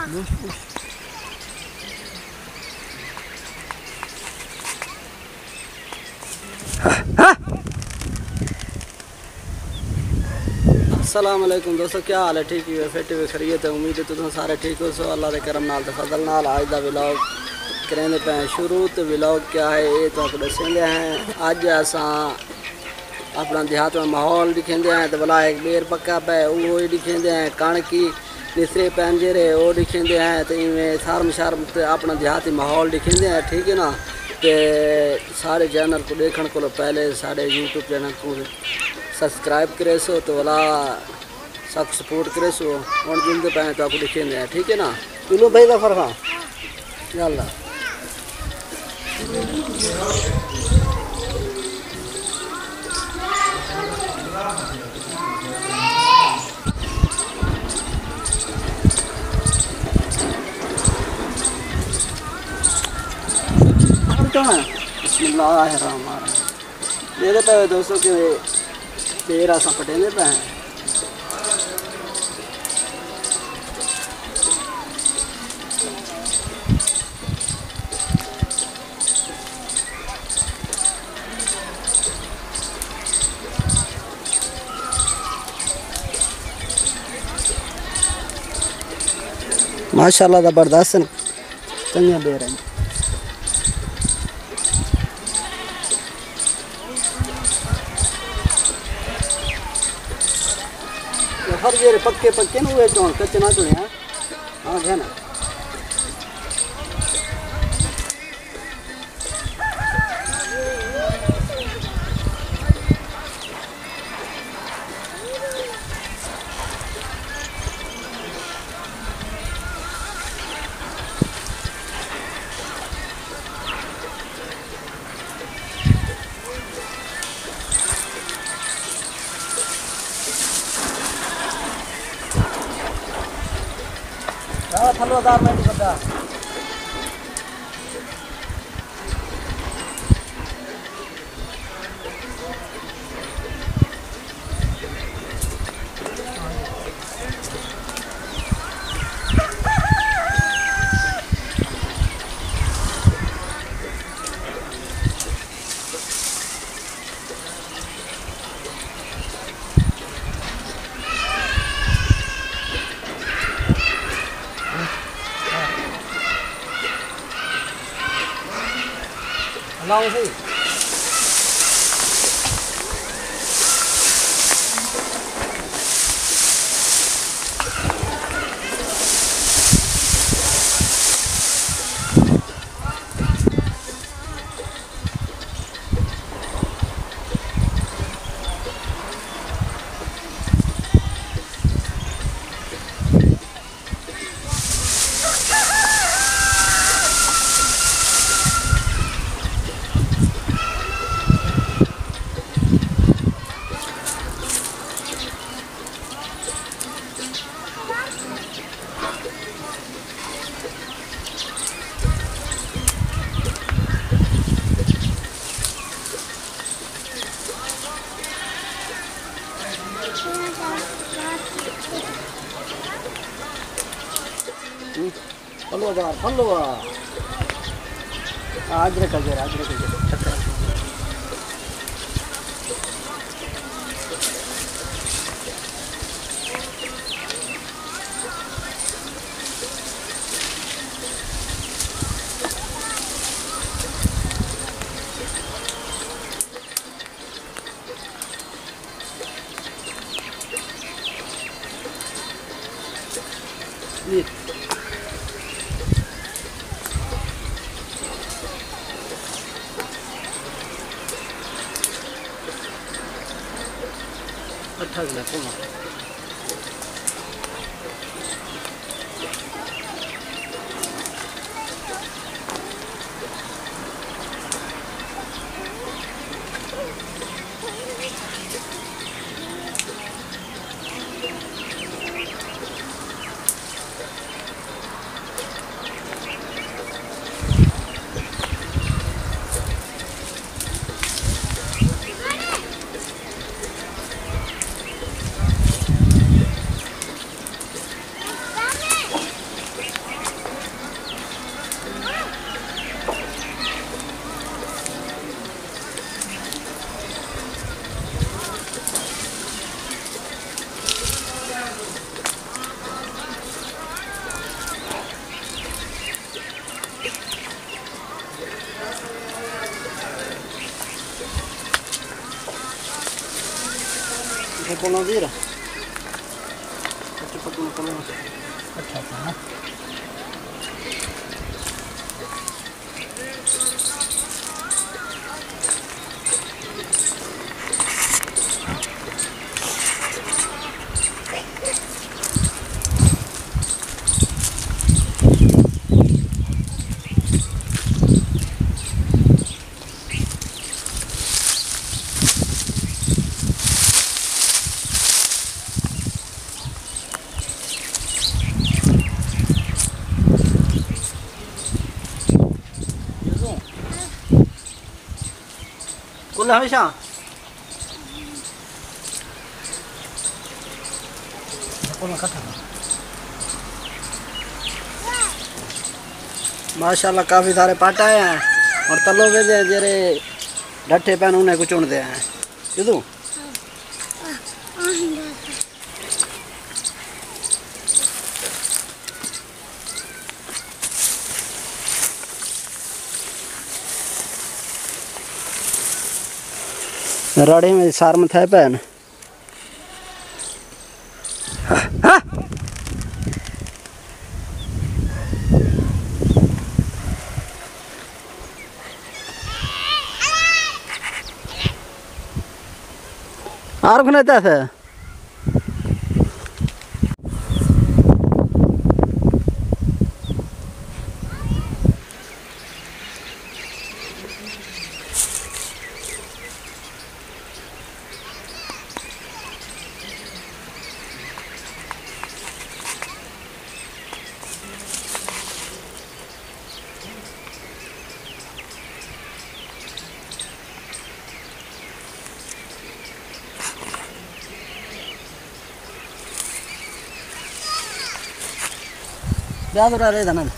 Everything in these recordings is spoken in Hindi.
अस्सलाम वालेकुम दोस्तों, क्या हाल है? ठीक है, फिट हुए खरीत है। उम्मीद है तुम सारे ठीक हो। सो अल्लाह के करम नाल ते फजल नाल आज दा व्लॉग करेंदे पे शुरू। तो व्लॉग क्या है ये तो आपको दसेंदे हैं। अज असां अपना देहात में माहौल दिखेंदे हैं। तो भला एक बेर पक्का पे वो दिखेंदे हैं, कणकी निसरे पंजरे वो दिखेंदे हैं। तो इवें सारम शारम अपना देहाती माहौल दिखेंदे हैं, ठीक है ना। तो सारे चैनल को देखने को पहले सारे यूट्यूब चैनल को सब्सक्राइब करे सो, तो वाला सब सपोर्ट करे सो। और जिंदे पे तो आपको दिखेंदे हैं, ठीक है ना। चलो भाई का फरहा यल्ला बिस्मिल्लाहिर्रहमानिर्रहीम। मेरे पे दोस्तों के देर आसा पटेंदे पे हैं। माशाल्लाह ज़बरदस्त चंगा दे रहे हैं। हर जेरे पक्के पक्के न हुए चौन कच्चे ना चुने। हाँ है ना। थलोदार में बता लाओ सही। फलो आज रखा चक्कर अच्छा ये कोनो जीरा अच्छा पकड़ कोनो अच्छा था कुल हमेशा माशाल्लाह काफ़ी सारे पाट आए हैं और तलो के जेरे डट्ठे पैन उन्हें कुछ चुनते हैं क्यों राड़ी में सार में थे पैन और कौन आता है क्या तो रहे धनन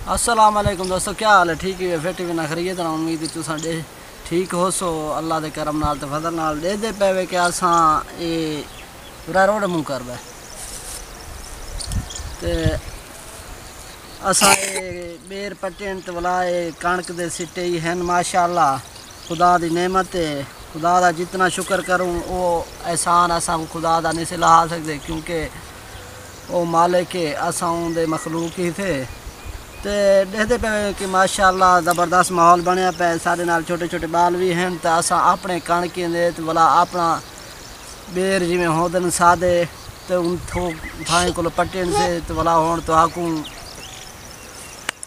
अस्सलाम वालेकुम दोस्तों, क्या हाल है? ठीक है फिट भी ना खरीए तो उम्मीद तू साढ़े ठीक हो सो अल्लाह के करम नाल ते फजल नाल दे दे पेवे कि असां ये पूरा रोड मुँह कर बे ते असां ये बेर पट्टेन ते वला कणक दे सिट्टे ही हैं माशाअल्लाह। खुदा दी नेमत है, खुदा दा जितना शुक्र करूँ वो एहसान असां खुदा दा नहीं सिला सकते क्योंकि वो मालिक है असां दे मखलूक ही थे। तो देखते पे कि माशाअल्लाह ज़बरदस्त माहौल बनया पे सारे नाल छोटे छोटे बाल भी हैं तो असा अपने कणक दे तो वाला अपना बेर जिमें होदन सादे तो उन थो थाए को पट्टन से तो वाला होन तो आकू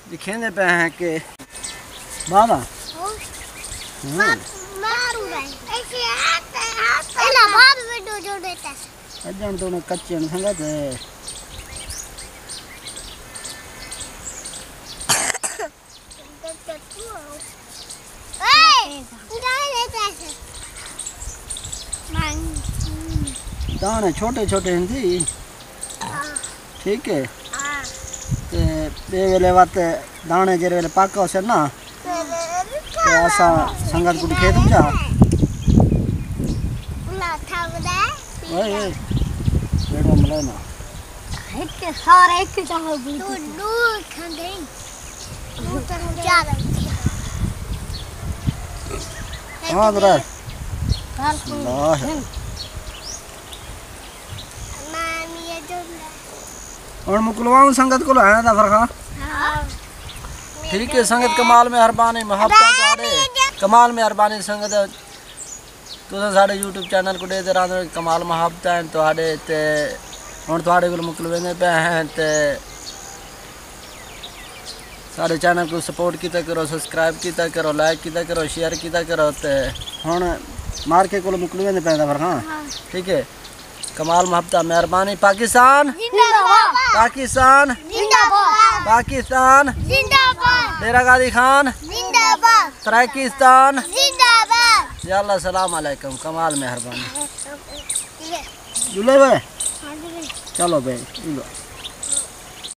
दिखेंदे पे हैं कि बाबा अजन तो कच्चे संगत दाने छोटे छोटे हैं ठीक है वेले वाते दाने जेरे वेले पाका से ना तो ऐसा संगत को दिखे तुम जा ओए ओए बेड़ो मले ना एक सारे एक चाहो तू दूर खंडे हाँ बरा और मुकलवाऊं संगत को लाया था फरखा ठीक है। संगत कमाल में हरबानी मोहब्बत कमाल में हरबानी संगत तुम साढ़े यूट्यूब चैनल को दे रहा कमाल मोहब्बत हैं तो हम थोड़े को मुकलवे पे हैं तो साढ़े चैनल को सपोर्ट किया करो, सब्सक्राइब किया करो, लाइक किया करो, शेयर किया करो। तो हम मार के को मुकलवे पैदा पर हाँ ठीक है। कमाल मोहब्बत मेहरबानी पाकिस्तान पाकिस्तान पाकिस्तान डेरा गाजी खान पाकिस्तान यल्ला सलाम अलैकुम, कमाल मेहरबानी। जुले भाई चलो भाई।